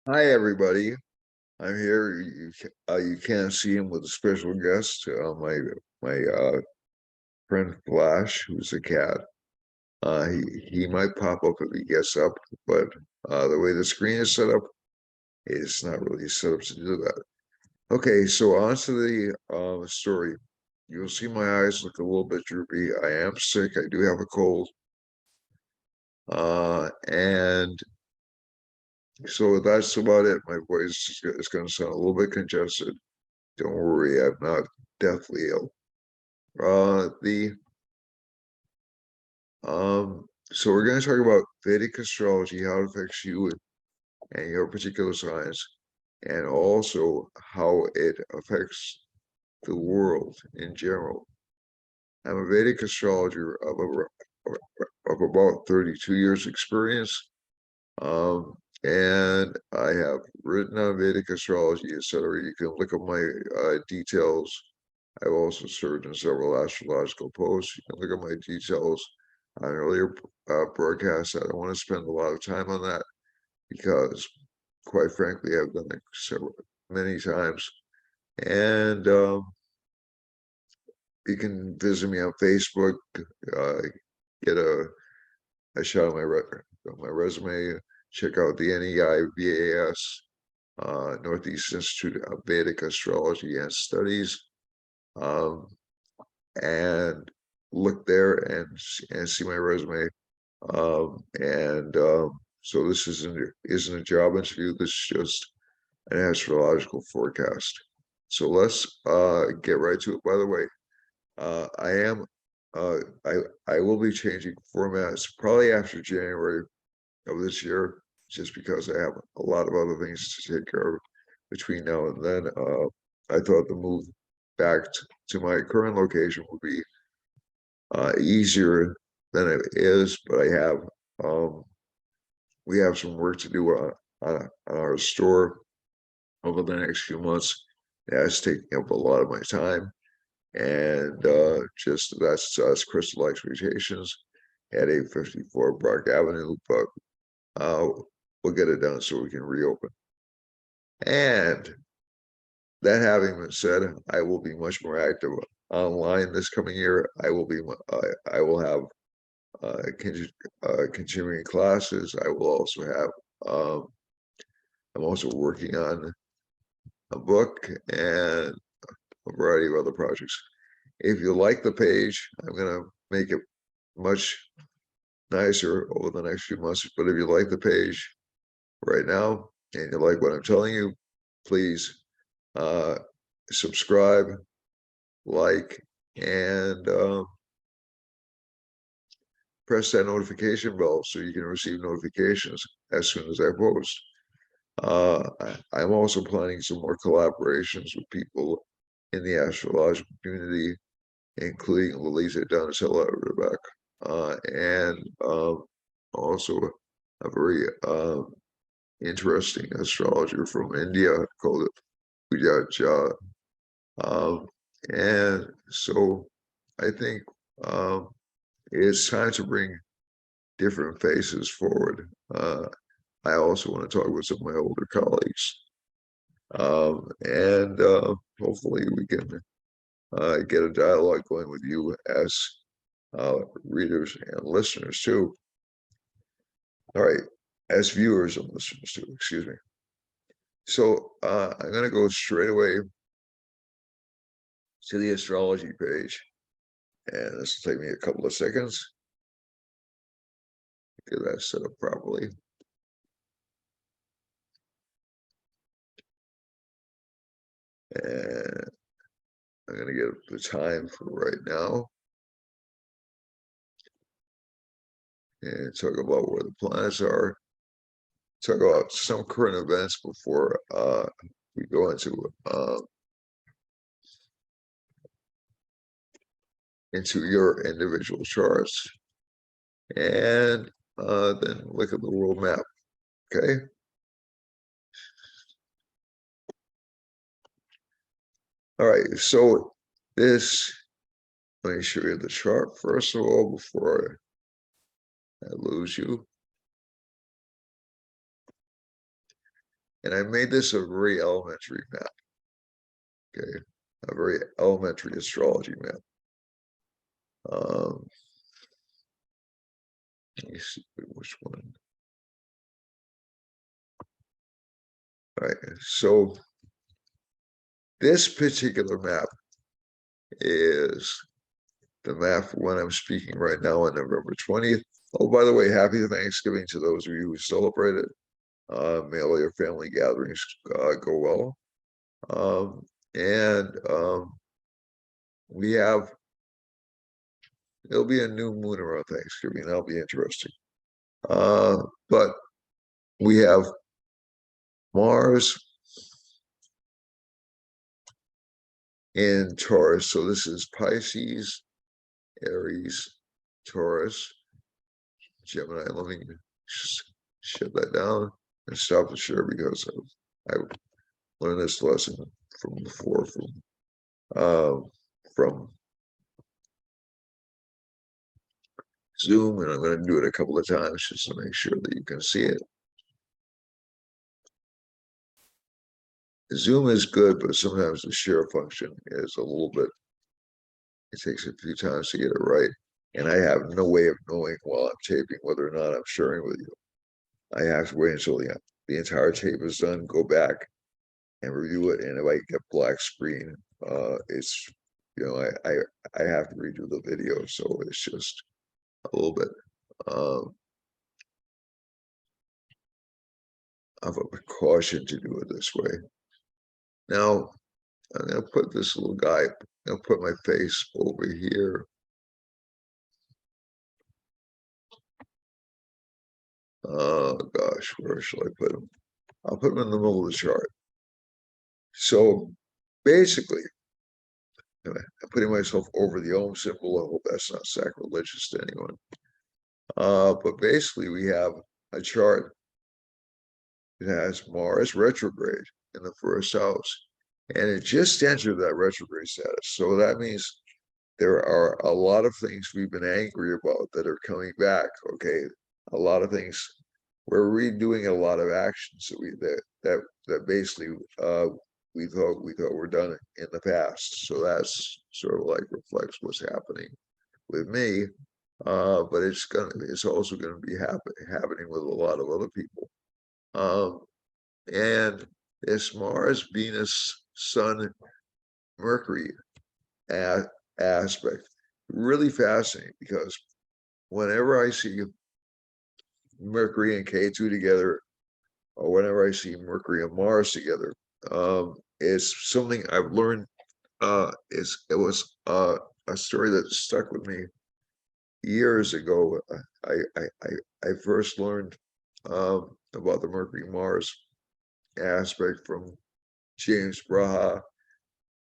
Hi, everybody. I'm here. You can't see him with a special guest, my friend Flash, who's a cat. He might pop up if he gets up, but the way the screen is set up, it's not really set up to do that. Okay, so on to the story. You'll see my eyes look a little bit droopy. I am sick. I do have a cold, and so that's about it. My voice is going to sound a little bit congested. Don't worry, I'm not deathly ill. The so we're going to talk about Vedic astrology, how it affects you and your particular signs, and also how it affects the world in general. I'm a Vedic astrologer of about 32 years experience, and I have written on Vedic astrology, etc. You can look up my details. I've also served in several astrological posts. You can look at my details on earlier broadcasts. I don't want to spend a lot of time on that because, quite frankly, I've done it many times. And you can visit me on Facebook, get a shot of my resume, check out the NEIVAS, Northeast Institute of Vedic Astrology and Studies. And look there and see my resume. So this isn't a job interview. This is just an astrological forecast. So let's get right to it. By the way, I am uh, I I will be changing formats probably after January of this year, just because I have a lot of other things to take care of between now and then. I thought the move back to my current location would be easier than it is, but we have some work to do on our store over the next few months. That's taking up a lot of my time, and just that's Crystal Expectations at 854 Brock Avenue, but uh, we'll get it done so we can reopen. And that having been said, I will be much more active online this coming year. I will have continuing classes. I will also have, I'm also working on a book and a variety of other projects. If you like the page, I'm going to make it much nicer over the next few months. But if you like the page right now and you like what I'm telling you, please uh, subscribe, like, and press that notification bell so you can receive notifications as soon as I post. I'm also planning some more collaborations with people in the astrological community, including Lalisa Donatella Rebecca, and also a very interesting astrologer from India called Pujat Jha. And so I think it's time to bring different faces forward. I also want to talk with some of my older colleagues, and hopefully we can get a dialogue going with you as readers and listeners too. All right, as viewers and listeners too, excuse me. So I'm going to go straight away to the astrology page, and this will take me a couple of seconds to get that set up properly. And I'm going to get the time for right now and talk about where the planets are, talk about some current events before we go into your individual charts, and then look at the world map. Okay. All right. So this, let me show you the chart first of all before I lose you. And I made this a very elementary map. Okay, a very elementary astrology map. Let me see which one. All right, so this particular map is the map for when I'm speaking right now on November 20th. Oh, by the way, happy Thanksgiving to those of you who celebrate it. May all your family gatherings go well. And we have, there'll be a new moon around Thanksgiving. That'll be interesting. But we have Mars in Taurus. So this is Pisces, Aries, Taurus, Gemini. Let me shut that down and stop the share because I learned this lesson from before from Zoom, and I'm going to do it a couple of times just to make sure that you can see it. Zoom is good, but sometimes the share function is a little bit, it takes a few times to get it right. And I have no way of knowing while I'm taping whether or not I'm sharing with you. I have to wait until the entire tape is done, go back and review it. And if I get black screen, it's, you know, I have to redo the video. So it's just a little bit of a precaution to do it this way. Now, I'm going to put this little guy, I'm going to put my face over here. Oh gosh, where shall I put him? I'll put him in the middle of the chart. So basically, I'm putting myself over the Ohm symbol. I hope that's not sacrilegious to anyone. But basically, we have a chart that has Mars retrograde in the first house, and it just entered that retrograde status. So that means there are a lot of things we've been angry about that are coming back. Okay, a lot of things. We're redoing a lot of actions that basically we thought were done in the past. So that's sort of like reflects what's happening with me. But it's also gonna be happening with a lot of other people. And this Mars, Venus, Sun, Mercury aspect really fascinating because whenever I see Mercury and K2 together, or whenever I see Mercury and Mars together, it's something I've learned. It was a story that stuck with me years ago. I first learned about the Mercury Mars aspect from James Braha,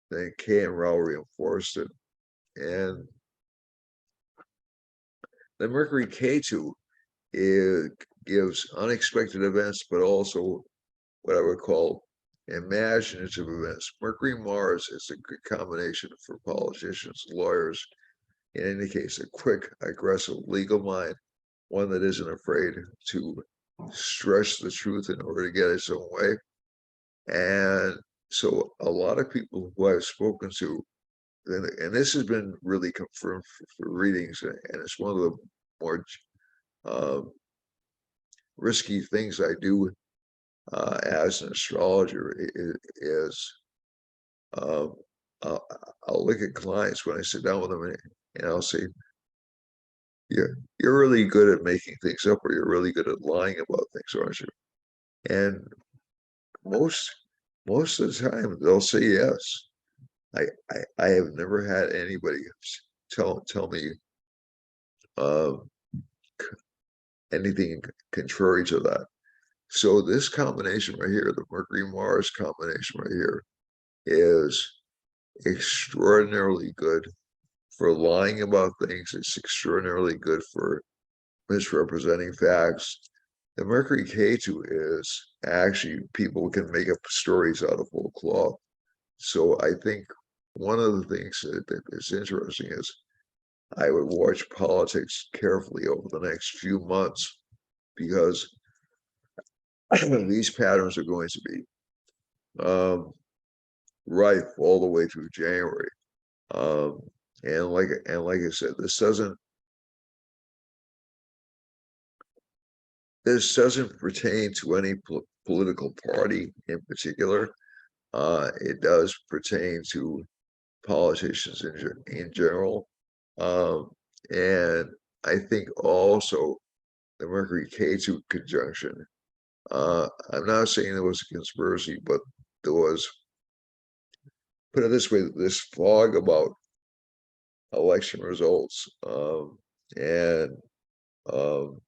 then Kay and Rao reinforced it, and the Mercury K2 gives unexpected events, but also what I would call imaginative events. Mercury Mars is a good combination for politicians, lawyers. It indicates a quick, aggressive legal mind, one that isn't afraid to stretch the truth in order to get its own way. And so a lot of people who I've spoken to, and this has been really confirmed for readings, and it's one of the more risky things I do as an astrologer is I'll, I'll look at clients when I sit down with them and I'll say, you're really good at making things up, or you're really good at lying about things, aren't you? And most of the time they'll say yes. I have never had anybody tell me anything contrary to that. So this combination right here, the Mercury Mars combination right here, is extraordinarily good for lying about things. It's extraordinarily good for misrepresenting facts. The Mercury K2 is actually, people can make up stories out of whole cloth. So I think one of the things that is interesting is I would watch politics carefully over the next few months because these patterns are going to be rife all the way through January. And like I said, this doesn't pertain to any political party in particular. It does pertain to politicians in general. And I think also the Mercury K2 conjunction. I'm not saying there was a conspiracy, but there was, put it this way, this fog about election results, and um,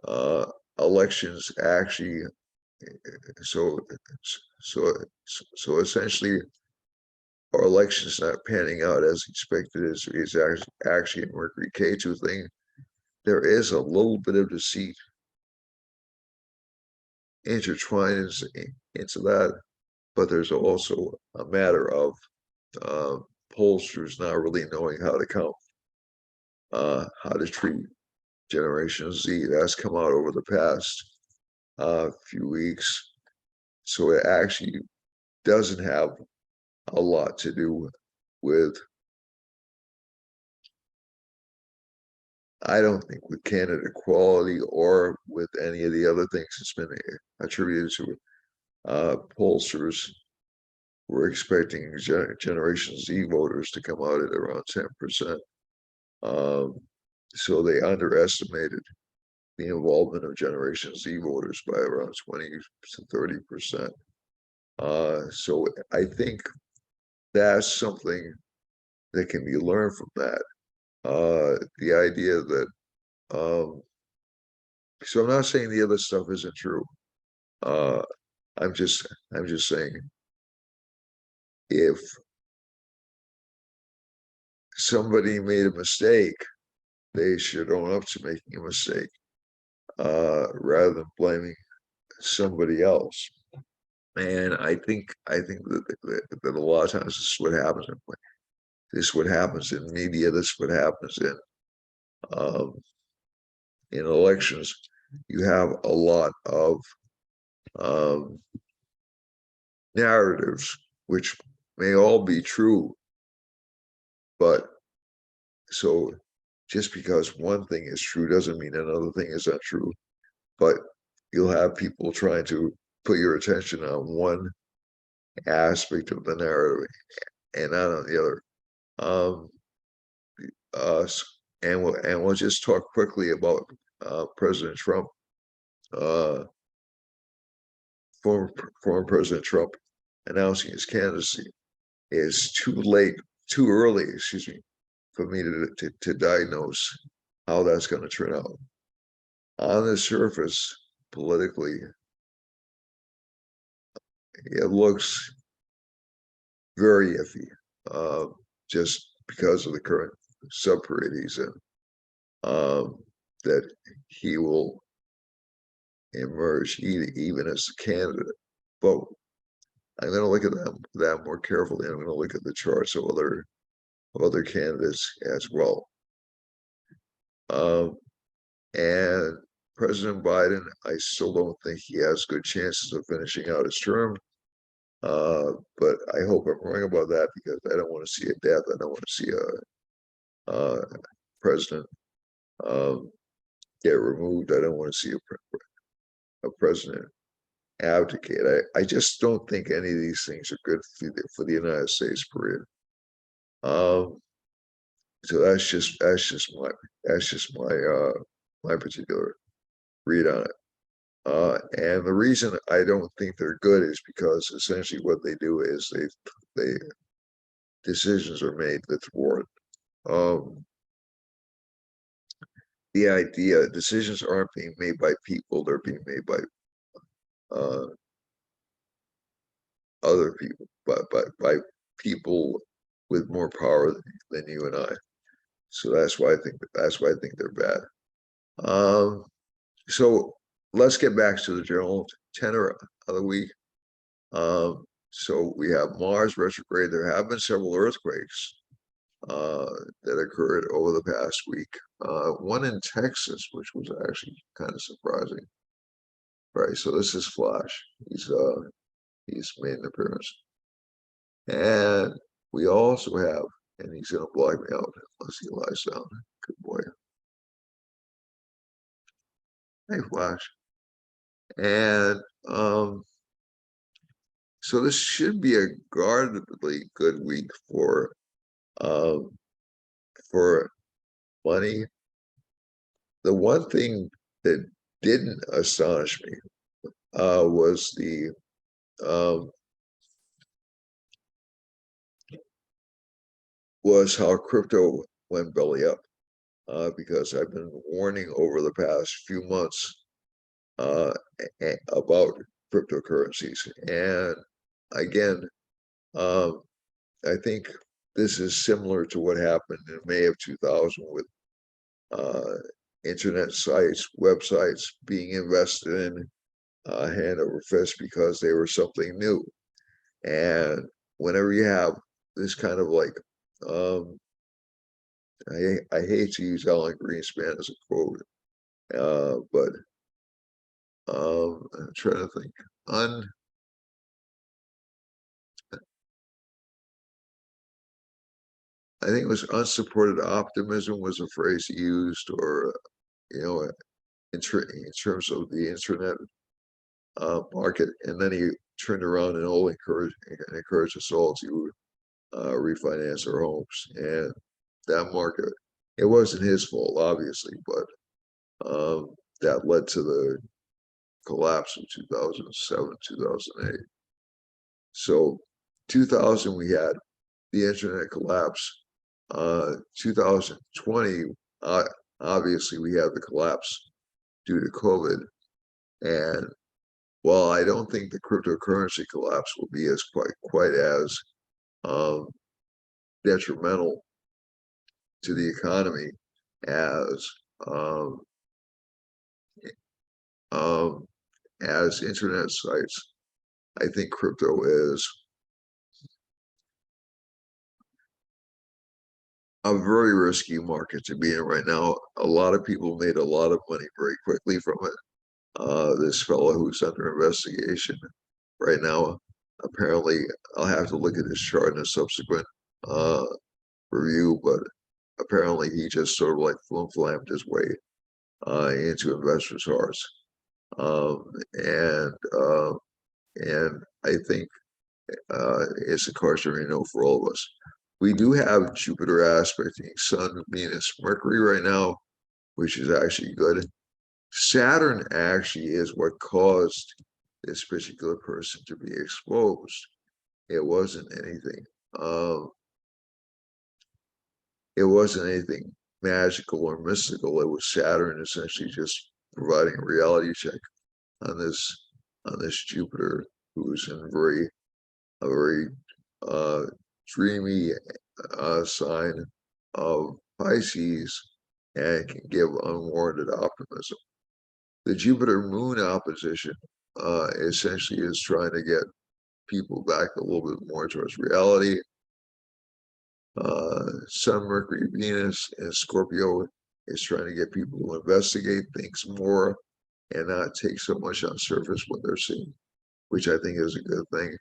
uh, elections actually. So, so essentially, our elections not panning out as expected is actually a Mercury K2 thing. There is a little bit of deceit intertwined into that, but there's also a matter of pollsters not really knowing how to count, how to treat Generation Z. That's come out over the past few weeks. So it actually doesn't have a lot to do with, I don't think, with candidate equality or with any of the other things that's been attributed to pollsters. We're expecting Generation Z voters to come out at around 10%. So they underestimated the involvement of Generation Z voters by around 20 to 30%. So I think that's something that can be learned from that. The idea that, so I'm not saying the other stuff isn't true. I'm just saying, if somebody made a mistake, they should own up to making a mistake, rather than blaming somebody else. And I think that a lot of times this is what happens. This is what happens in media. This is what happens in elections. You have a lot of narratives, which may all be true, but so just because one thing is true doesn't mean another thing is not true. But you'll have people trying to put your attention on one aspect of the narrative and not on the other. Uh, and we'll just talk quickly about President Trump, uh, former President Trump announcing his candidacy. It's too early, excuse me, for me to diagnose how that's going to turn out. On the surface, politically, it looks very iffy, just because of the current sub-period he's in, that he will emerge even as a candidate. But I'm going to look at that more carefully. I'm going to look at the charts of other candidates as well. And President Biden, I still don't think he has good chances of finishing out his term. But I hope I'm wrong about that, because I don't want to see a death. I don't want to see a president get removed. I don't want to see a president abdicate. I just don't think any of these things are good for the United States, period. So that's just my particular read on it. And the reason I don't think they're good is because essentially what they do is they decisions are made that thwart the idea. Decisions aren't being made by people; they're being made by other people, by people with more power than you and I. So that's why I think they're bad. So let's get back to the general tenor of the week. So we have Mars retrograde. There have been several earthquakes that occurred over the past week. One in Texas, which was actually kind of surprising. Right, so this is Flash. He's made an appearance. And we also have, and he's gonna block me out unless he lies down. Good boy. Hey, Flash. And so this should be a guardedly good week um for money. The one thing that didn't astonish me was the um was how crypto went belly up. Because I've been warning over the past few months uh, about cryptocurrencies. And again, um, I think this is similar to what happened in May of 2000 with uh, internet sites, websites being invested in hand over fist because they were something new. And whenever you have this kind of like, um, I hate to use Alan Greenspan as a quote, but I'm trying to think. Un, I think it was unsupported optimism was a phrase he used, or you know, in terms of the internet market. And then he turned around and all encouraged us all to refinance our homes. And that market, it wasn't his fault, obviously, but that led to the collapse of 2007, 2008. So 2000, we had the internet collapse. 2020, uh, obviously, we had the collapse due to COVID. And while I don't think the cryptocurrency collapse will be as quite as um, detrimental to the economy as um, um, as internet sites, I think crypto is a very risky market to be in right now. A lot of people made a lot of money very quickly from it. This fellow who's under investigation right now, apparently, I'll have to look at his chart in a subsequent uh, review, but apparently he just sort of like flammed his way into investors' hearts. Um, and uh, and I think it's a cautionary note for all of us. We do have Jupiter aspecting Sun, Venus, Mercury right now, which is actually good. Saturn actually is what caused this particular person to be exposed. It wasn't anything. Um, it wasn't anything magical or mystical. It was Saturn essentially just providing a reality check on this Jupiter, who's in a very uh, dreamy sign of Pisces and can give unwarranted optimism. The Jupiter Moon opposition essentially is trying to get people back a little bit more towards reality. Sun, Mercury, Venus, and Scorpio is trying to get people to investigate things more and not take so much on surface what they're seeing, which I think is a good thing.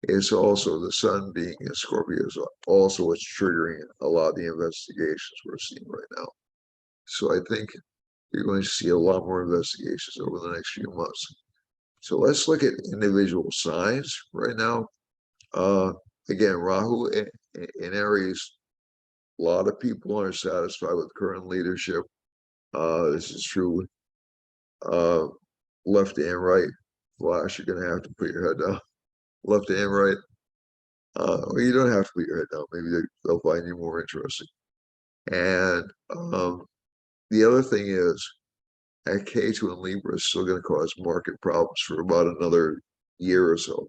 It's also the Sun being in Scorpio is also what's triggering a lot of the investigations we're seeing right now. So I think you're going to see a lot more investigations over the next few months. So let's look at individual signs right now. Again, Rahu in Aries, a lot of people aren't satisfied with current leadership. This is true. Uh, left and right. Flash, you're going to have to put your head down. Left and right. Well, you don't have to put your head down. Maybe they'll find you more interesting. And the other thing is, at K2 and Libra is still going to cause market problems for about another year or so.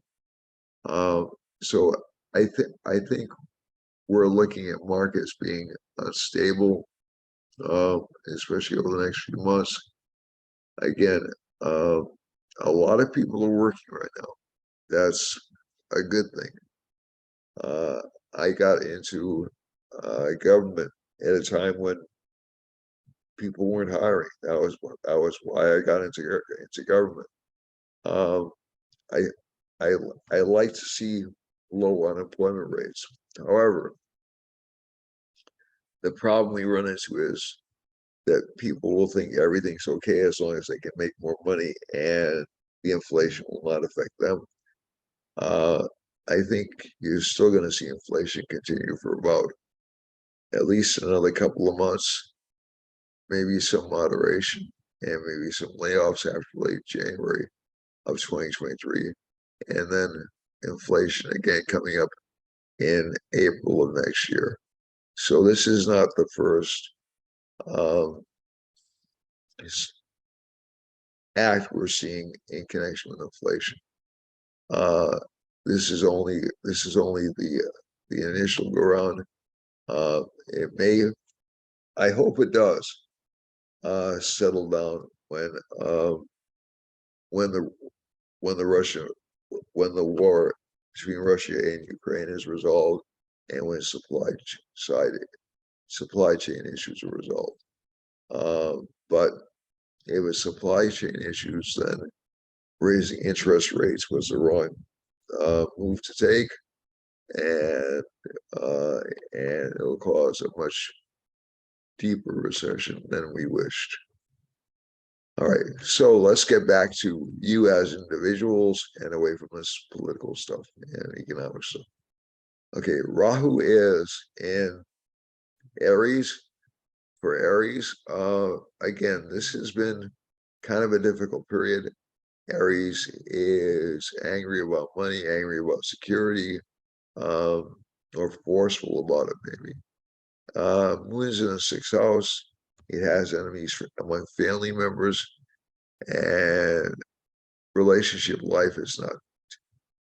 So I think we're looking at markets being unstable, especially over the next few months. Again, uh, a lot of people are working right now. That's a good thing. I got into government at a time when people weren't hiring. That was why I got into government. Um, I I I like to see low unemployment rates. However, the problem we run into is that people will think everything's okay as long as they can make more money and the inflation will not affect them. Uh, I think you're still going to see inflation continue for about at least another couple of months, maybe some moderation, and maybe some layoffs after late January of 2023, and then inflation again coming up in April of next year. So this is not the first um, act we're seeing in connection with inflation. Uh, this is only the initial go round. It may, I hope it does, settle down when the when the Russia when the war between Russia and Ukraine is resolved, and when supply chain issues are resolved. But if it's supply chain issues, then raising interest rates was the wrong move to take, and uh, and it'll cause a much deeper recession than we wished. All right, so let's get back to you as individuals and away from this political stuff and economic stuff. Okay, Rahu is in Aries. For Aries, again, this has been kind of a difficult period. Aries is angry about money, angry about security, um, or forceful about it, maybe. Moon's in the sixth house. It has enemies among family members, and relationship life is not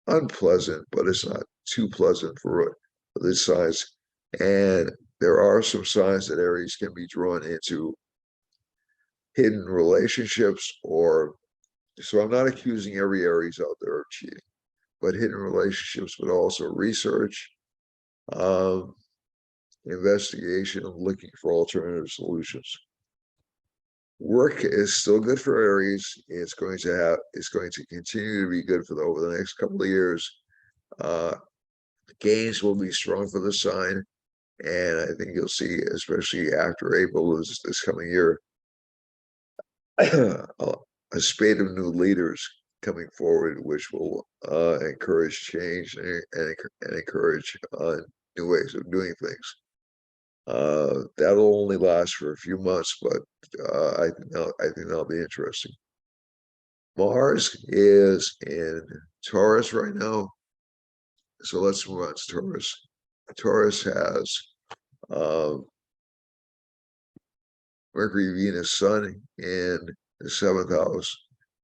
unpleasant, but it's not too pleasant for this size. And there are some signs that Aries can be drawn into hidden relationships, or so I'm not accusing every Aries out there of cheating, but hidden relationships, but also research, um, investigation, and looking for alternative solutions. Work is still good for Aries. It's going to continue to be good for over the next couple of years. Gains will be strong for the sign, and I think you'll see, especially after April this coming year, a spate of new leaders coming forward, which will encourage change and encourage new ways of doing things. That'll only last for a few months, but I think that'll be interesting. Mars is in Taurus right now, so let's move on to Taurus. Taurus has um, Mercury, Venus, Sun in the seventh house,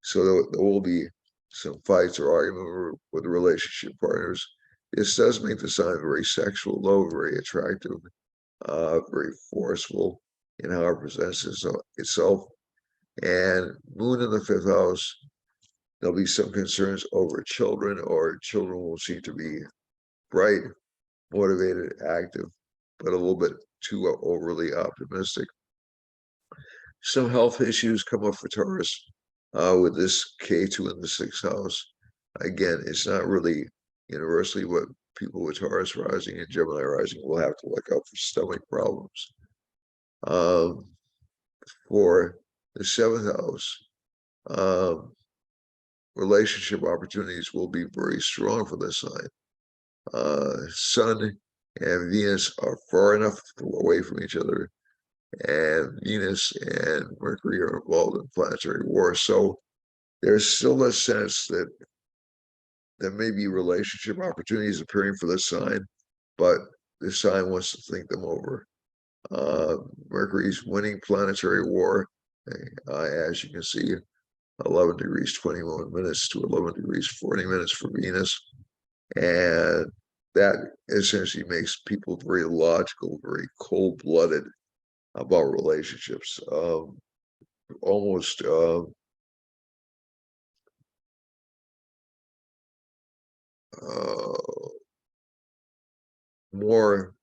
so there will be some fights or argument with relationship partners. This does make the sign very sexual, though, very attractive, very forceful in how it presents itself. And Moon in the fifth house, there'll be some concerns over children, or children will seem to be bright, motivated, active, but a little bit too overly optimistic. Some health issues come up for Taurus with this K2 in the sixth house. Again, it's not really universally what people with Taurus rising and Gemini rising will have to look out for stomach problems. For the seventh house, relationship opportunities will be very strong for this sign. Sun and Venus are far enough away from each other, and Venus and Mercury are involved in planetary war. So there's still a sense that there may be relationship opportunities appearing for this sign, but the sign wants to think them over. Mercury's winning planetary war, as you can see, 11 degrees 21 minutes to 11 degrees 40 minutes for Venus. And that essentially makes people very logical, very cold-blooded about relationships. Almost more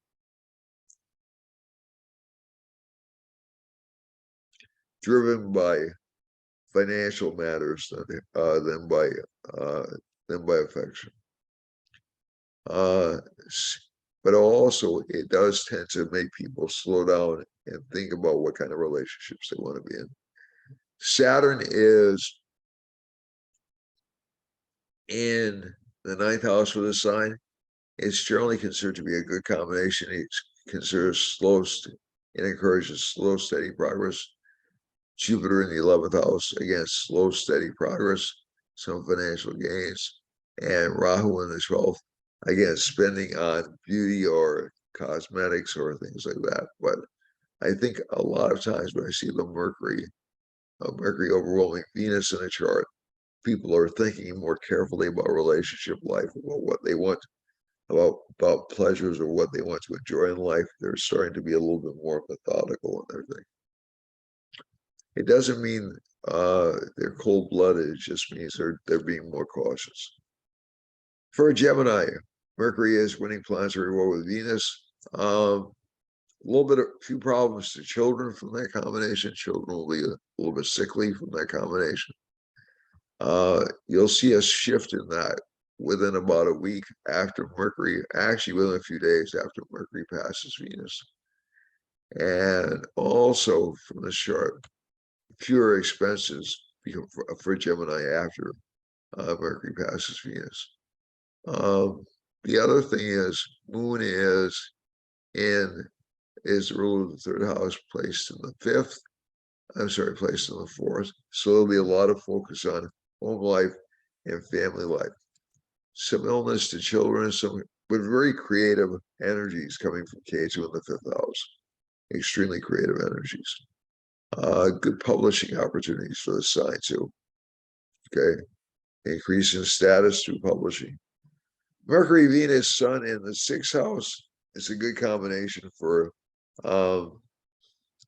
driven by financial matters than by affection. But also it does tend to make people slow down and think about what kind of relationships they want to be in. Saturn is in the ninth house for the sign. It's generally considered to be a good combination. It's considered it encourages slow, steady progress. Jupiter in the 11th house, again, slow, steady progress, some financial gains. And Rahu in the 12th, again, spending on beauty or cosmetics or things like that. But I think a lot of times when I see the Mercury overwhelming Venus in a chart, people are thinking more carefully about relationship life, about what they want, about pleasures or what they want to enjoy in life. They're starting to be a little bit more methodical in their thing. It doesn't mean they're cold-blooded. It just means they're being more cautious. For a Gemini, Mercury is winning planetary war with Venus. A few problems to children from that combination. Children will be a little bit sickly from that combination. You'll see a shift in that within about a week after Mercury, actually within a few days after Mercury passes Venus. And also from the chart, fewer expenses for Gemini after Mercury passes Venus. The other thing is Moon is the ruler of the third house, placed in the fifth. Placed in the fourth. So there'll be a lot of focus on home life and family life. Some illness to children, but very creative energies coming from K2 in the fifth house. Extremely creative energies. Good publishing opportunities for the sign too. Okay. Increase in status through publishing. Mercury, Venus, Sun in the sixth house is a good combination for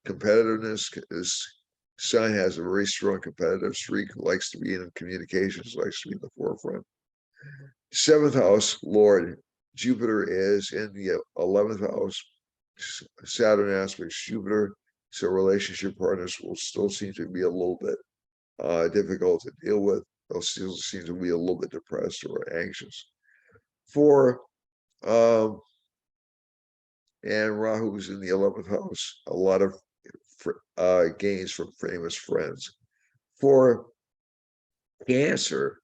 competitiveness. This Sun has a very strong competitive streak, likes to be in communications, likes to be in the forefront. Seventh house, Lord, Jupiter is in the 11th house. Saturn aspects Jupiter, so relationship partners will still seem to be a little bit difficult to deal with. They'll still seem to be a little bit depressed or anxious. Four, and Rahu's in the 11th house. A lot of gains from famous friends. For Cancer,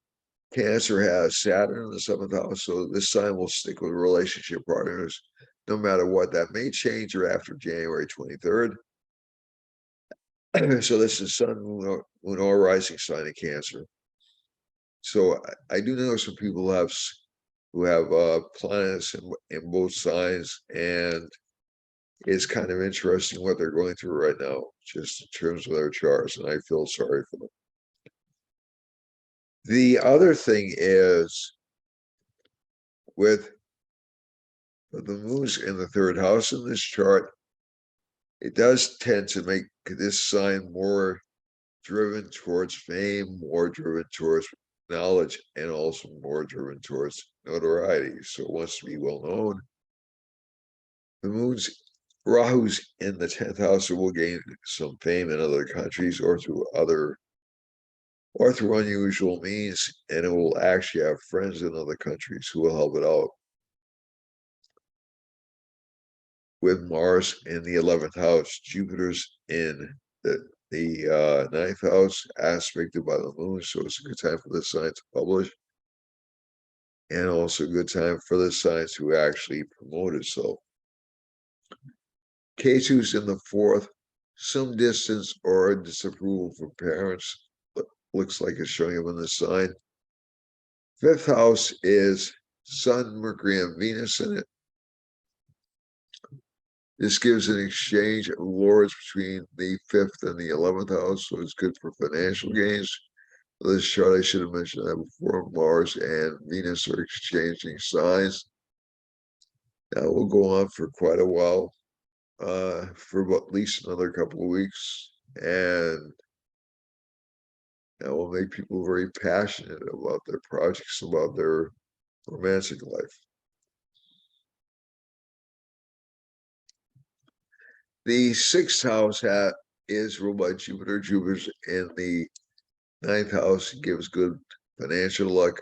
Cancer has Saturn in the 7th house, so this sign will stick with relationship partners no matter what. That may change or after January 23rd. So this is Sun, Moon, or rising sign in Cancer. So I do know some people who have planets in both signs, and it's kind of interesting what they're going through right now, just in terms of their charts, and I feel sorry for them. The other thing is with the moons in the third house in this chart, it does tend to make this sign more driven towards fame, more driven towards knowledge, and also more driven towards notoriety. So it wants to be well known. The Rahu's in the 10th house, so will gain some fame in other countries or through unusual means, and it will actually have friends in other countries who will help it out. With Mars in the 11th house, Jupiter's in the 9th house, aspected by the moon, so it's a good time for this sign to publish, and also a good time for this sign to actually promote itself. K2's in the 4th, some distance or disapproval from parents. Looks like it's showing up in the sign. 5th house is Sun, Mercury, and Venus in it. This gives an exchange of lords between the 5th and the 11th house, so it's good for financial gains. This chart, I should have mentioned that before. Mars and Venus are exchanging signs. That will go on for quite a while, for at least another couple of weeks, and that will make people very passionate about their projects, about their romantic life. The 6th house is ruled by Jupiter. Jupiter's in the Ninth house gives good financial luck.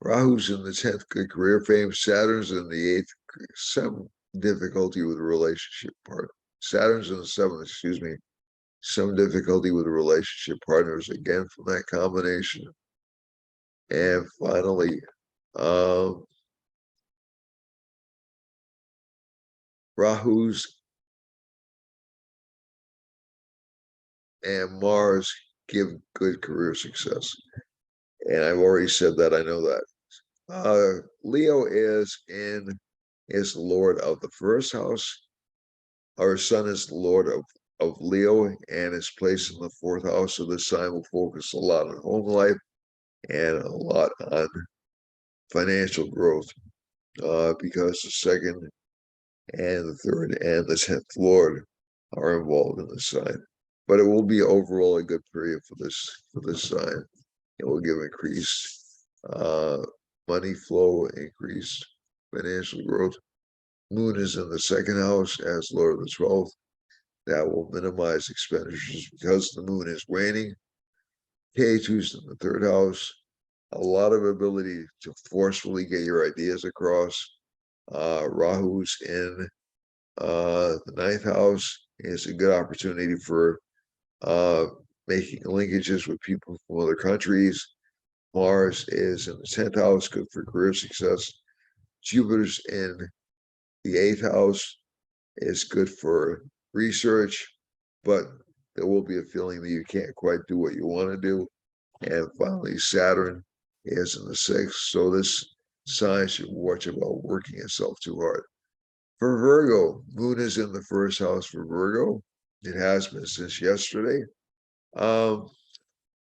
Rahu's in the 10th, good career fame. Saturn's in the 8th, some difficulty with a relationship partner. Saturn's in the 7th, excuse me, some difficulty with relationship partners again from that combination. And finally, Rahu's and Mars give good career success. And I've already said that, I know that. Leo is the Lord of the first house. Our sun is the Lord of Leo and is placed in the 4th house. So this sign will focus a lot on home life and a lot on financial growth, because the second and the third and the 10th Lord are involved in the sign. But it will be overall a good period for this sign. It will give increased money flow, increased financial growth. Moon is in the 2nd house as Lord of the 12th. That will minimize expenditures because the moon is waning. K2's in the 3rd house. A lot of ability to forcefully get your ideas across. Rahu's in the 9th house. Is a good opportunity for making linkages with people from other countries. Mars is in the 10th house, good for career success. Jupiter's in the 8th house, is good for research, but there will be a feeling that you can't quite do what you want to do. And finally, Saturn is in the 6th, so this sign should watch about working itself too hard. For Virgo, Moon is in the 1st house for Virgo. It has been since yesterday.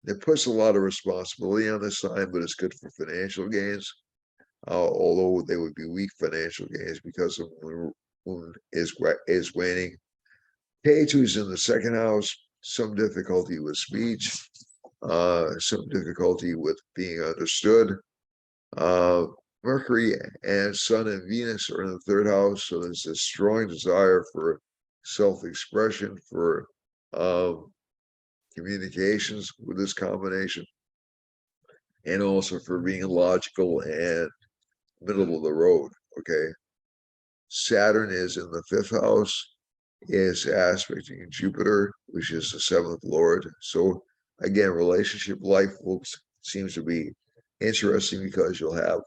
It puts a lot of responsibility on the sign, but it's good for financial gains. Although they would be weak financial gains because of Moon is waning. K2's in the 2nd house. Some difficulty with speech, some difficulty with being understood. Mercury and Sun and Venus are in the 3rd house, so there's a strong desire for self-expression, for communications with this combination, and also for being logical and middle of the road. Okay, Saturn is in the 5th house, is aspecting Jupiter, which is the 7th Lord. So again, relationship life seems to be interesting because you'll have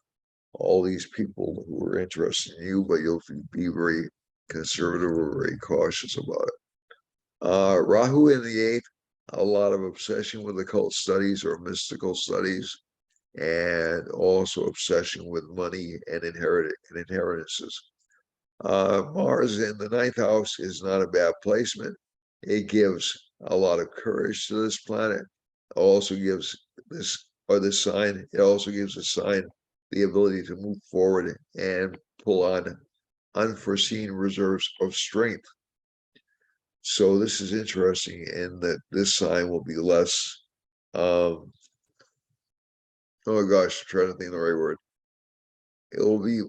all these people who are interested in you, but you'll be very conservative or very cautious about it. Rahu in the 8th, a lot of obsession with occult studies or mystical studies, and also obsession with money and inheritances. Mars in the 9th house is not a bad placement. It gives a lot of courage to this planet. It also gives this sign, it also gives a sign the ability to move forward and pull on unforeseen reserves of strength. So this is interesting in that this sign will be less, oh gosh, I'm trying to think of the right word. It will be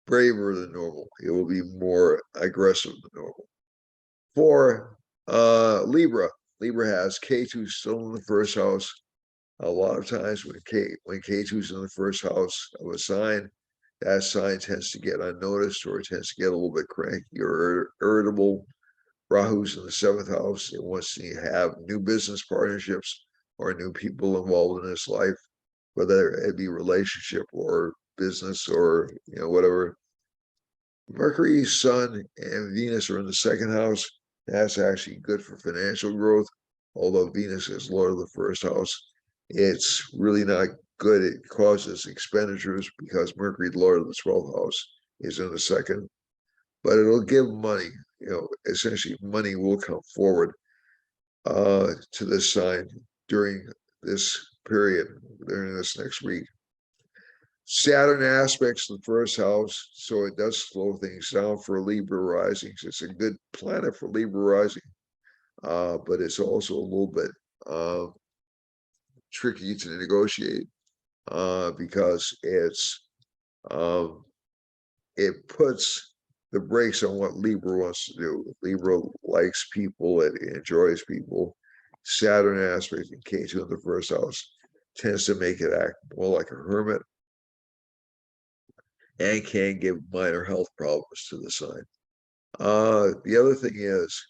braver than normal. It will be more aggressive than normal. For Libra, Libra has K2 still in the 1st house. A lot of times when K2 is in the 1st house of a sign, that sign tends to get unnoticed, or it tends to get a little bit cranky or irritable. Rahu's in the 7th house. It wants to have new business partnerships or new people involved in his life, whether it be relationship or business or whatever. Mercury, Sun, and Venus are in the 2nd house. That's actually good for financial growth. Although Venus is Lord of the 1st house, it's really not good. It causes expenditures because Mercury, Lord of the 12th house, is in the 2nd. But it'll give money. Essentially, money will come forward to this sign during this period, during this next week. Saturn aspects the 1st house, so it does slow things down for Libra risings. It's a good planet for Libra rising, but it's also a little bit tricky to negotiate because it puts the brakes on what Libra wants to do. Libra likes people, it enjoys people, Saturn aspect in K2 in the first house tends to make it act more like a hermit and can give minor health problems to the sign. The other thing is,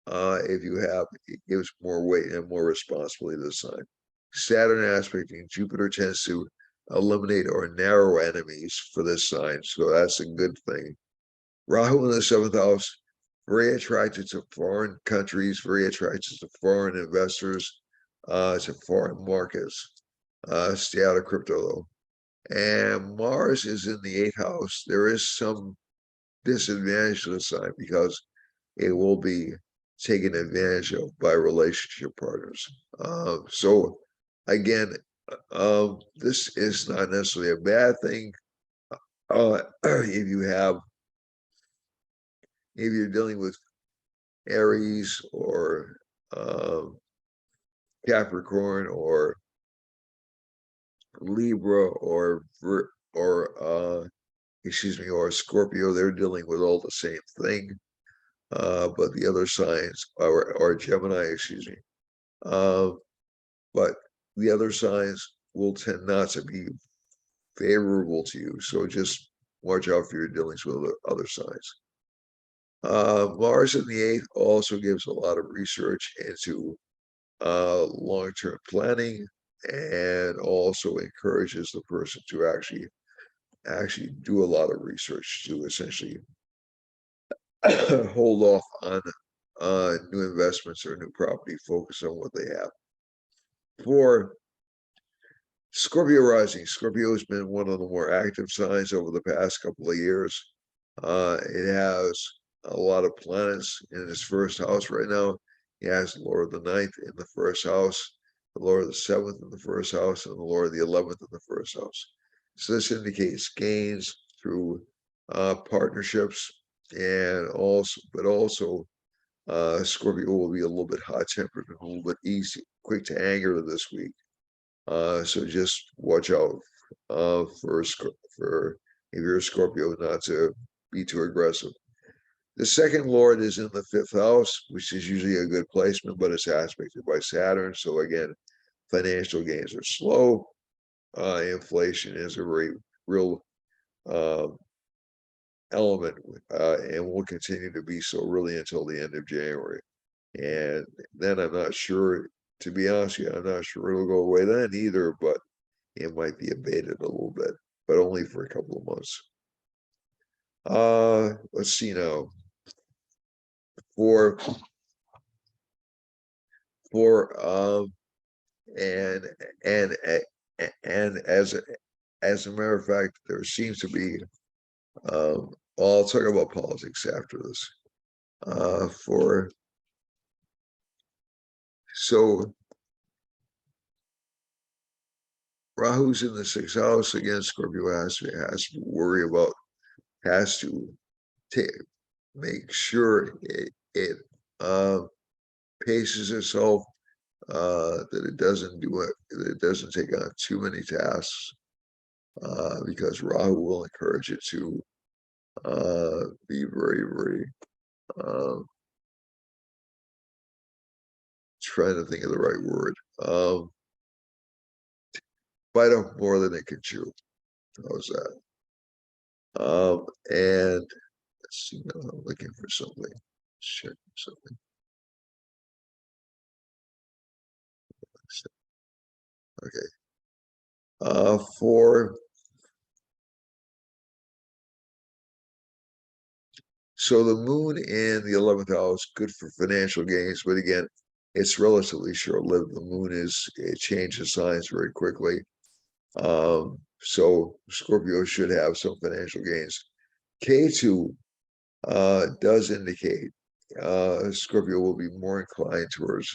if you have, it gives more weight and more responsibility to the sign. Saturn aspecting Jupiter tends to eliminate or narrow enemies for this sign, so that's a good thing. Rahu in the seventh house, very attracted to foreign countries, very attracted to foreign investors, to foreign markets. Stay out of crypto though. And Mars is in the eighth house. There is some disadvantage to the sign because it will be taken advantage of by relationship partners. So again, this is not necessarily a bad thing. If you're dealing with Aries or Capricorn or Libra or or Scorpio, they're dealing with all the same thing. But the other signs or Gemini, excuse me. But the other signs will tend not to be favorable to you. So just watch out for your dealings with other signs. Mars in the eighth also gives a lot of research into long-term planning and also encourages the person to actually do a lot of research to essentially hold off on new investments or new property, focus on what they have. For Scorpio rising, Scorpio has been one of the more active signs over the past couple of years. It has a lot of planets in its first house right now. It has the Lord of the ninth in the first house, the Lord of the seventh in the first house, and the Lord of the 11th in the first house. So this indicates gains through partnerships, and also Scorpio will be a little bit hot-tempered and a little bit quick to anger this week. So just watch out for if you're a Scorpio not to be too aggressive. The second Lord is in the fifth house, which is usually a good placement, but it's aspected by Saturn. So again, financial gains are slow. Inflation is a very real element, and will continue to be so really until the end of January. And then I'm not sure, to be honest with you, I'm not sure it'll go away then either, but it might be abated a little bit, but only for a couple of months. Let's see now. For and and and as a matter of fact, there seems to be I'll talk about politics after this. So Rahu's in the sixth house again. Scorpio has to worry about, has to make sure it paces itself, that it doesn't take on too many tasks, because Rahu will encourage it to be very, very trying to think of the right word. Bite off more than it can chew. How's that? And let's see, now I'm looking for something. Check something. Okay. So the moon in the 11th house, good for financial gains, but again, it's relatively short-lived. The moon it changes signs very quickly. So Scorpio should have some financial gains. K2 does indicate Scorpio will be more inclined towards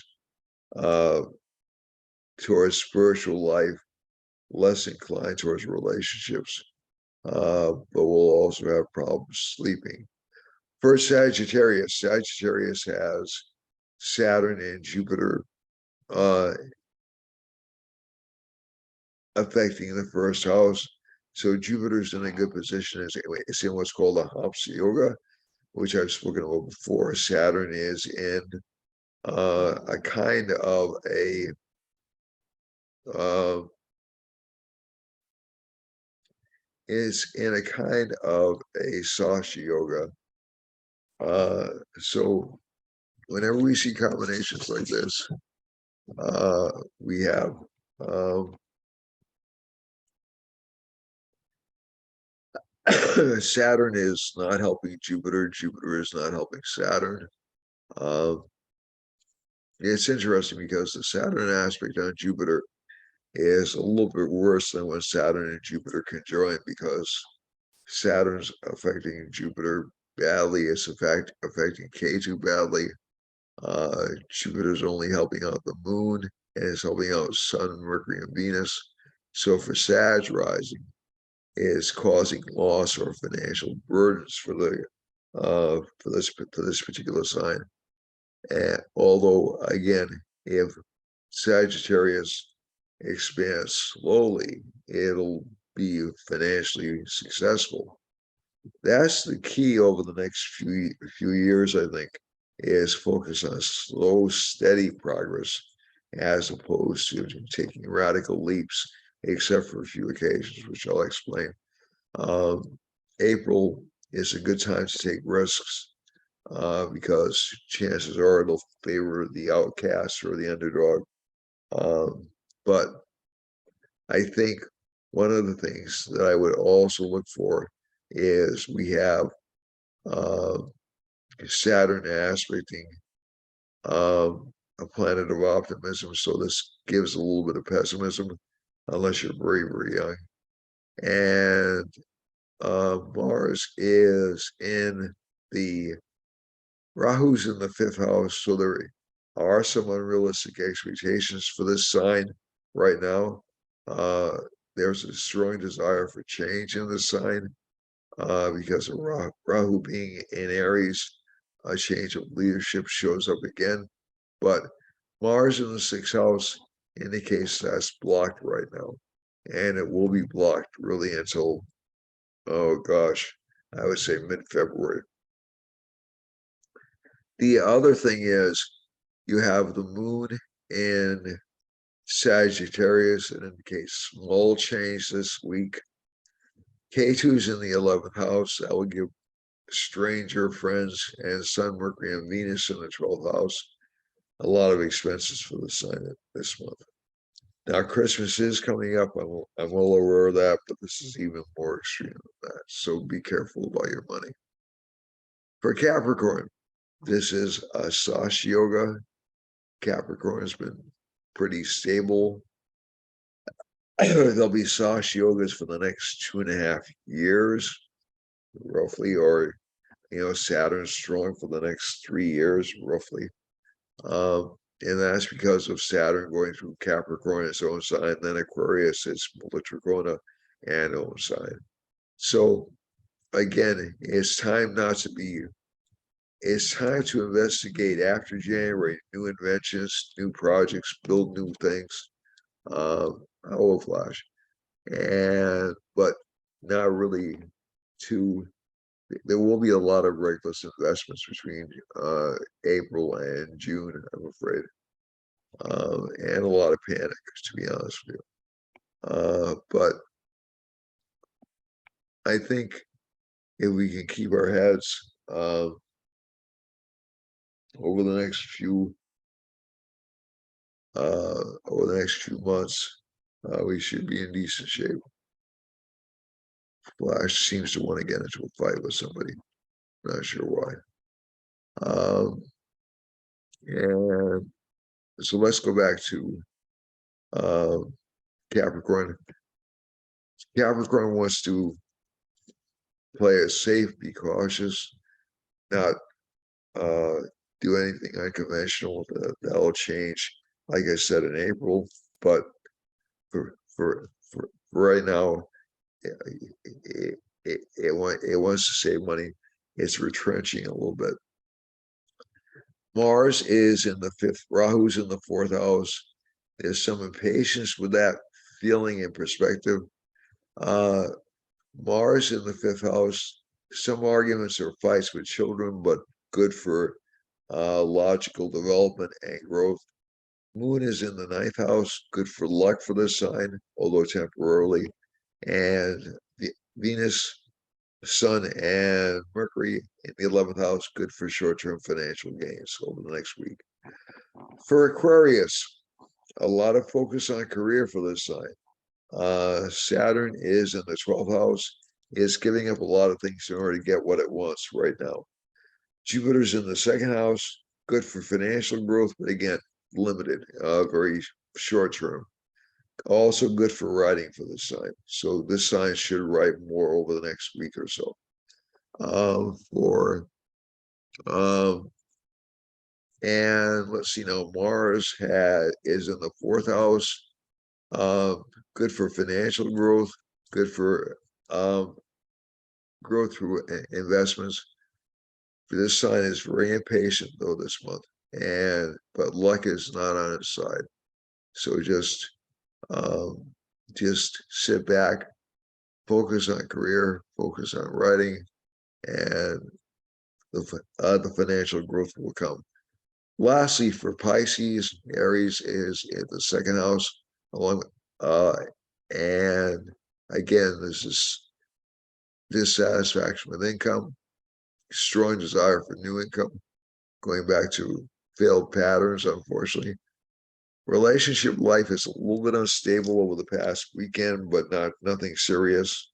spiritual life, less inclined towards relationships, but will also have problems sleeping. For Sagittarius has Saturn and Jupiter affecting the first house. So Jupiter's in a good position. It's in what's called a Hamsa Yoga, which I've spoken about before. Saturn is in a kind of a is in a kind of a Sasha yoga. So whenever we see combinations like this, we have Saturn is not helping Jupiter. Jupiter is not helping Saturn. It's interesting because the Saturn aspect on Jupiter is a little bit worse than when Saturn and Jupiter conjoin, because Saturn's affecting Jupiter badly. It's affecting K2 badly. Jupiter's only helping out the moon, and it's helping out Sun, Mercury, and Venus. So for Sag rising, is causing loss or financial burdens for this particular sign. And although again, if Sagittarius expands slowly, it'll be financially successful. That's the key over the next few years, I think, is focus on slow, steady progress as opposed to taking radical leaps, except for a few occasions, which I'll explain. April is a good time to take risks because chances are it'll favor the outcast or the underdog. But I think one of the things that I would also look for is we have Saturn aspecting a planet of optimism. So this gives a little bit of pessimism, unless you're very, very young. And Mars is in the Rahu's in the fifth house, so there are some unrealistic expectations for this sign right now. There's a strong desire for change in the sign because of Rahu being in Aries. A change of leadership shows up again, but Mars in the sixth house indicates that's blocked right now, and it will be blocked really until, oh gosh, I would say mid-February. The other thing is you have the moon in Sagittarius. It indicates small change this week. K2 is in the 11th house. That will give stranger friends, and Sun, Mercury, and Venus in the 12th house a lot of expenses for the sign this month. Now, Christmas is coming up. I'm well aware of that, but this is even more extreme than that. So be careful about your money. For Capricorn, this is a Sasha yoga. Capricorn has been pretty stable. There'll be Sasha yogas for the next 2.5 years, roughly, or Saturn's strong for the next 3 years, roughly. And that's because of Saturn going through Capricorn, its own sign, then Aquarius, its Trigona and own sign. So again, it's time to investigate after January, new inventions, new projects, build new things. I will flash. But not really there will be a lot of reckless investments between April and June, I'm afraid. And a lot of panic, to be honest with you. But I think if we can keep our heads over the next few months, we should be in decent shape. Flash seems to want to get into a fight with somebody. Not sure why. And so let's go back to Capricorn. Capricorn wants to play it safe, be cautious, not do anything unconventional. That'll change, like I said, in April. But for right now, it wants to save money. It's retrenching a little bit. Mars is in the fifth. Rahu's in the fourth house. There's some impatience with that feeling and perspective. Mars in the fifth house. Some arguments or fights with children, but good for logical development and growth. Moon is in the ninth house, good for luck for this sign, although temporarily. And the Venus, Sun, and Mercury in the 11th house, good for short-term financial gains over the next week. For Aquarius, a lot of focus on career for this sign. Saturn is in the 12th house. It's giving up a lot of things in order to get what it wants right now. Jupiter's in the second house, good for financial growth, but again, limited, very short term. Also good for writing for this sign. So this sign should write more over the next week or so. And let's see now, Mars is in the fourth house. Good for financial growth, good for growth through investments. This sign is very impatient though this month, but luck is not on its side. So just sit back, focus on career, focus on writing, and the financial growth will come. Lastly, for Pisces, Aries is in the second house, and again, this is dissatisfaction with income, strong desire for new income, going back to failed patterns, unfortunately. Relationship life is a little bit unstable over the past weekend, but nothing serious.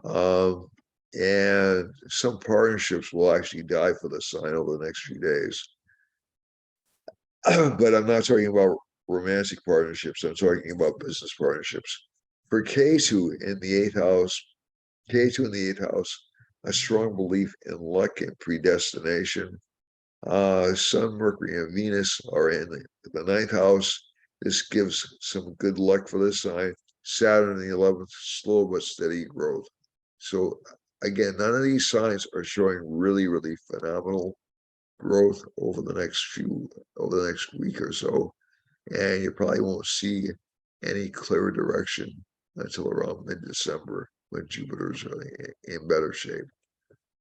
And some partnerships will actually die for the sign over the next few days. But I'm not talking about romantic partnerships. I'm talking about business partnerships. For K2 in the eighth house, a strong belief in luck and predestination. Sun, Mercury, and Venus are in the ninth house. This gives some good luck for this sign. Saturn in the 11th, slow but steady growth. So again, none of these signs are showing really, really phenomenal growth over the next week or so. And you probably won't see any clear direction until around mid-December when Jupiter's in better shape.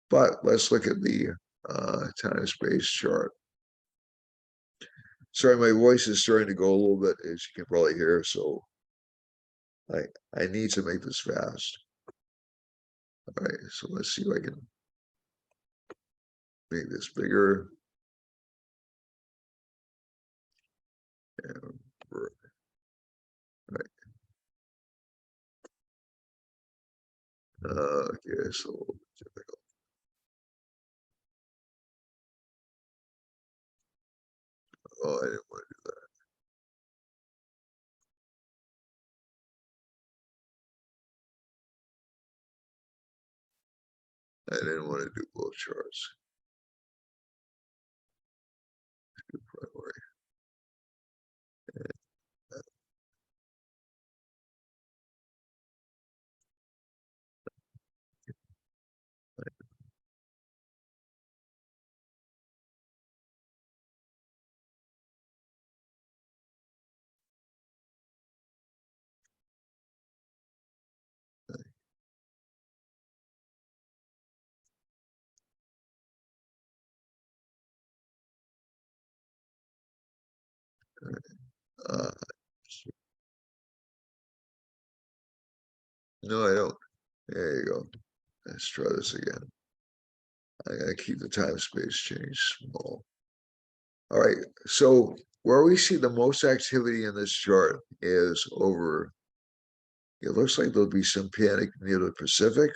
But let's look at the time-space chart. Sorry, my voice is starting to go a little bit, as you can probably hear, so I need to make this fast. All right, so let's see if I can make this bigger. And all right. Okay, so difficult. Oh, I didn't want to do that. I didn't want to do both charts. Do primary. Uh, no, I don't. There you go. Let's try this again. I gotta keep the time space change small. All right, so where we see the most activity in this chart is over, it looks like there'll be some panic near the Pacific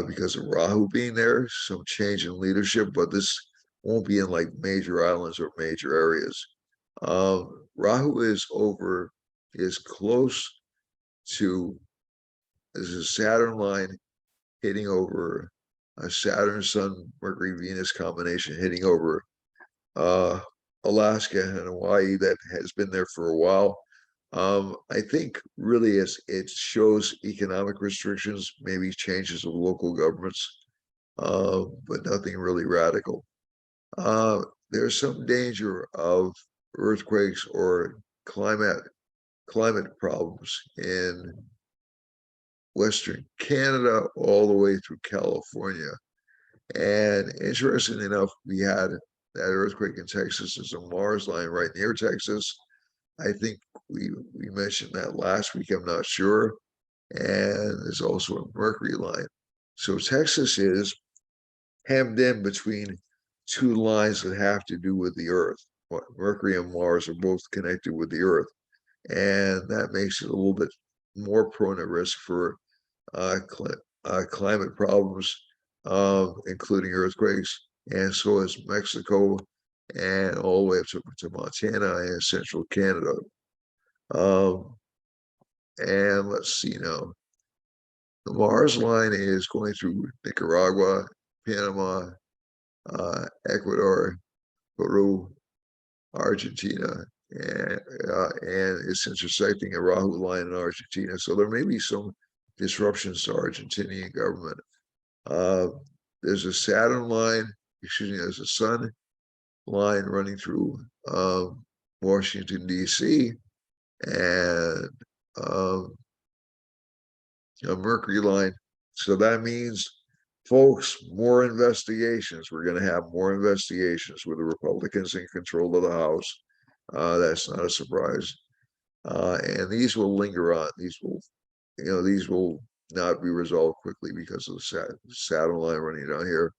because of Rahu being there, some change in leadership, but this won't be in like major islands or major areas. Rahu is close to, this is a Saturn line hitting over a Saturn, Sun, Mercury, Venus combination hitting over Alaska and Hawaii that has been there for a while. I think really it shows economic restrictions, maybe changes of local governments, but nothing really radical. There's some danger of earthquakes or climate problems in Western Canada all the way through California. And interestingly enough, we had that earthquake in Texas is a Mars line right near Texas. I think we mentioned that last week. I'm not sure. And there's also a Mercury line. So Texas is hemmed in between two lines that have to do with the Earth. Mercury and Mars are both connected with the Earth, and that makes it a little bit more prone to risk for climate problems, including earthquakes. And so is Mexico, and all the way up to Montana and central Canada. Um, and let's see now. The Mars line is going through Nicaragua, Panama, Ecuador, Peru, Argentina, and it's intersecting a Rahu line in Argentina. So there may be some disruptions to Argentinian government. Uh, there's a Saturn line, excuse me, there's a Sun line running through Washington, D.C., and um, a Mercury line. So that means, folks, more investigations. We're going to have more investigations with the Republicans in control of the House. That's not a surprise. And these will linger on. These will not be resolved quickly because of the Saturn line running down here.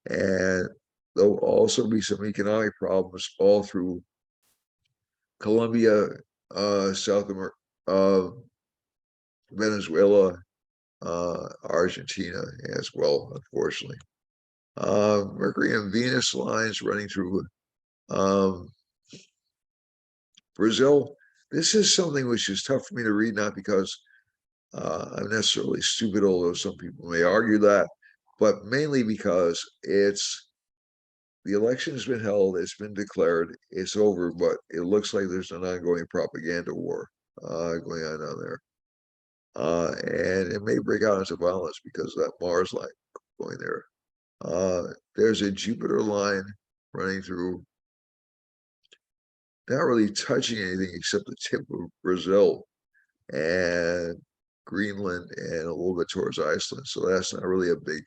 And there'll also be some economic problems all through Colombia, South America, Venezuela, Argentina as well, unfortunately. Mercury and Venus lines running through Brazil. This is something which is tough for me to read, not because I'm necessarily stupid, although some people may argue that, but mainly because the election has been held, it's been declared, it's over, but it looks like there's an ongoing propaganda war going on down there. And it may break out into violence because of that Mars line going there. There's a Jupiter line running through, not really touching anything except the tip of Brazil and Greenland and a little bit towards Iceland. So that's not really a big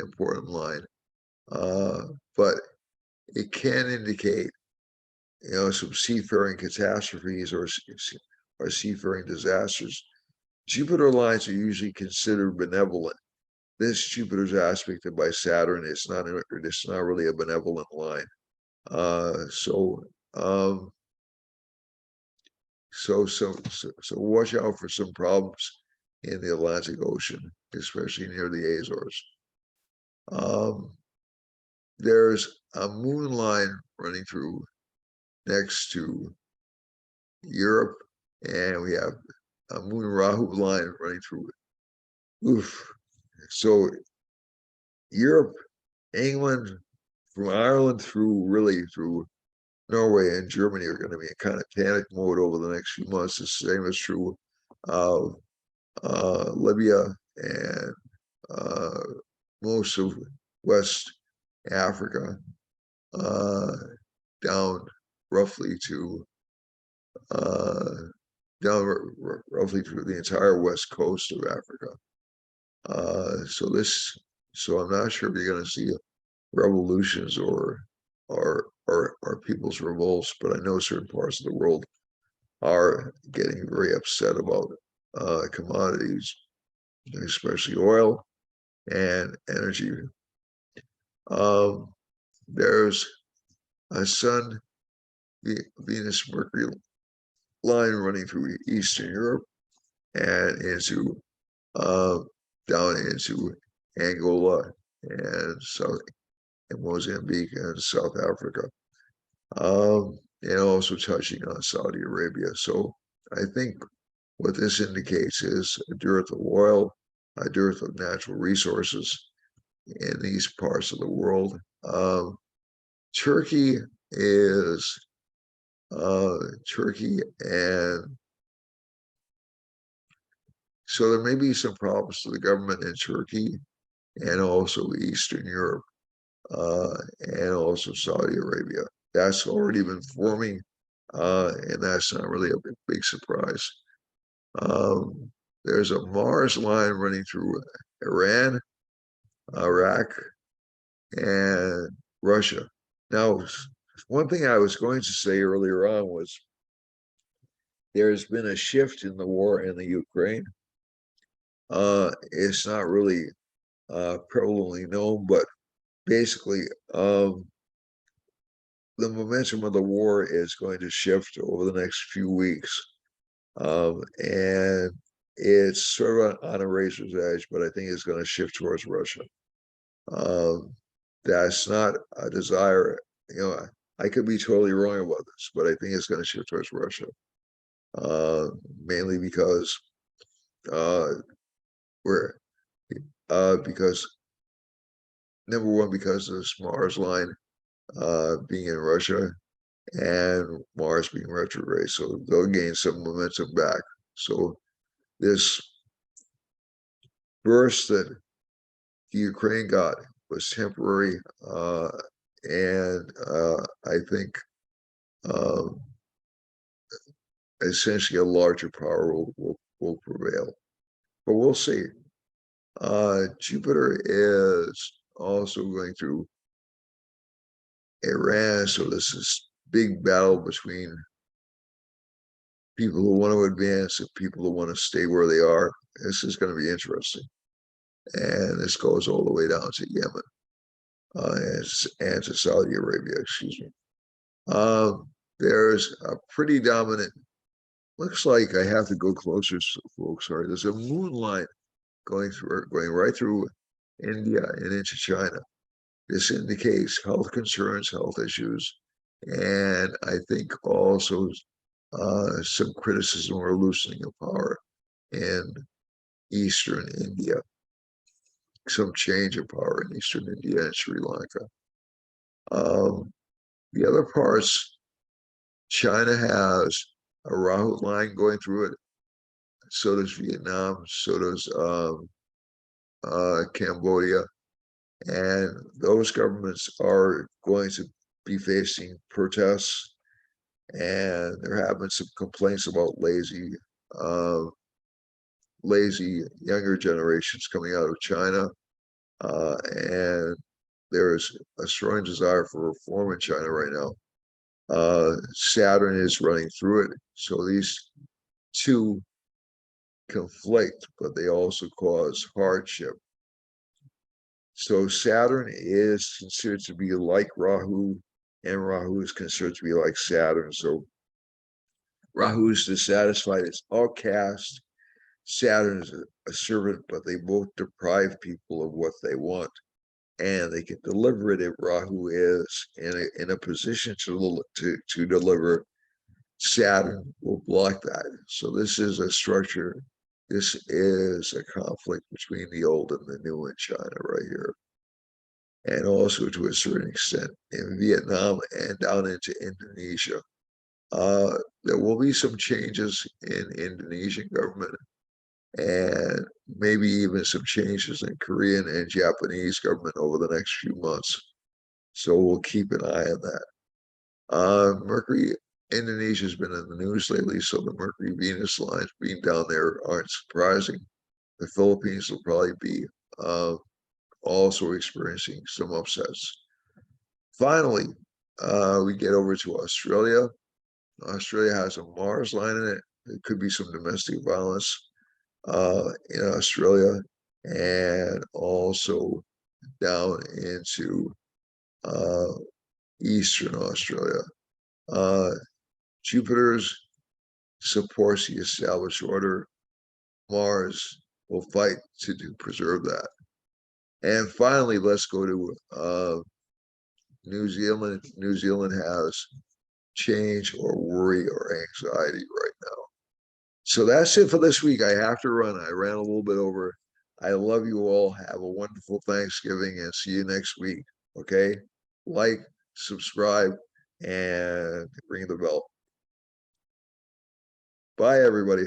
important line. But it can indicate, some seafaring catastrophes or seafaring disasters. Jupiter lines are usually considered benevolent. This Jupiter's aspected by Saturn. It's not really a benevolent line. So watch out for some problems in the Atlantic Ocean, especially near the Azores. There's a moon line running through next to Europe, and we have a moon Rahu line running through it. Oof. So Europe, England, from Ireland through Norway and Germany are going to be in kind of panic mode over the next few months. The same is true of Libya and most of West Africa, down roughly to roughly through the entire west coast of Africa. So I'm not sure if you're going to see revolutions or people's revolts, but I know certain parts of the world are getting very upset about commodities, especially oil and energy. There's a Sun, Venus, Mercury line running through Eastern Europe and into down into Angola and Mozambique and South Africa, and also touching on Saudi Arabia. So I think what this indicates is a dearth of oil, a dearth of natural resources in these parts of the world. Turkey and so there may be some problems to the government in Turkey and also Eastern Europe, and also Saudi Arabia. That's already been forming, and that's not really a big surprise. There's a Mars line running through Iran, Iraq, and Russia. Now, one thing I was going to say earlier on was there's been a shift in the war in the Ukraine. It's not really prevalently known, but basically, the momentum of the war is going to shift over the next few weeks. And it's sort of on a razor's edge, but I think it's going to shift towards Russia. That's not a desire, you know, I could be totally wrong about this, but I think it's going to shift towards Russia. Mainly because we're because number one, because of this Mars line being in Russia and Mars being retrograde, so they'll gain some momentum back. So this burst that the Ukraine got was temporary, and I think um, essentially a larger power will prevail. But we'll see. Jupiter is also going through Iran, so this is big battle between people who want to advance and people who want to stay where they are. This is going to be interesting. And this goes all the way down to Yemen and to Saudi Arabia, excuse me. There's a pretty dominant, looks like I have to go closer, folks. Sorry, there's a moon line going right through India and into China. This indicates health concerns, health issues, and I think also some criticism or loosening of power in Eastern India, some change of power in Eastern India and Sri Lanka. The other parts, China has a Rahu line going through it. So does Vietnam. So does Cambodia. And those governments are going to be facing protests, and there have been some complaints about lazy younger generations coming out of China, and there's a strong desire for reform in China right now. Saturn is running through it, so these two conflict, but they also cause hardship. So Saturn is considered to be like Rahu, and Rahu is considered to be like Saturn. So Rahu is dissatisfied, it's all cast. Saturn is a servant, but they both deprive people of what they want, and they can deliver it if Rahu is in a position to deliver. Saturn will block that. So this is a structure. This is a conflict between the old and the new in China right here. And also to a certain extent in Vietnam and down into Indonesia. There will be some changes in Indonesian government and maybe even some changes in Korean and Japanese government over the next few months. So we'll keep an eye on that. Mercury, Indonesia's been in the news lately, so the Mercury-Venus lines being down there aren't surprising. The Philippines will probably be also experiencing some upsets. Finally, we get over to Australia. Australia has a Mars line in it. There could be some domestic violence in Australia, and also down into Eastern Australia. Jupiter's supports the established order. Mars will fight to preserve that. And finally, let's go to New Zealand. New Zealand has change or worry or anxiety right now. So that's it for this week. I have to run. I ran a little bit over. I love you all. Have a wonderful Thanksgiving and see you next week. Okay? Like, subscribe, and ring the bell. Bye, everybody.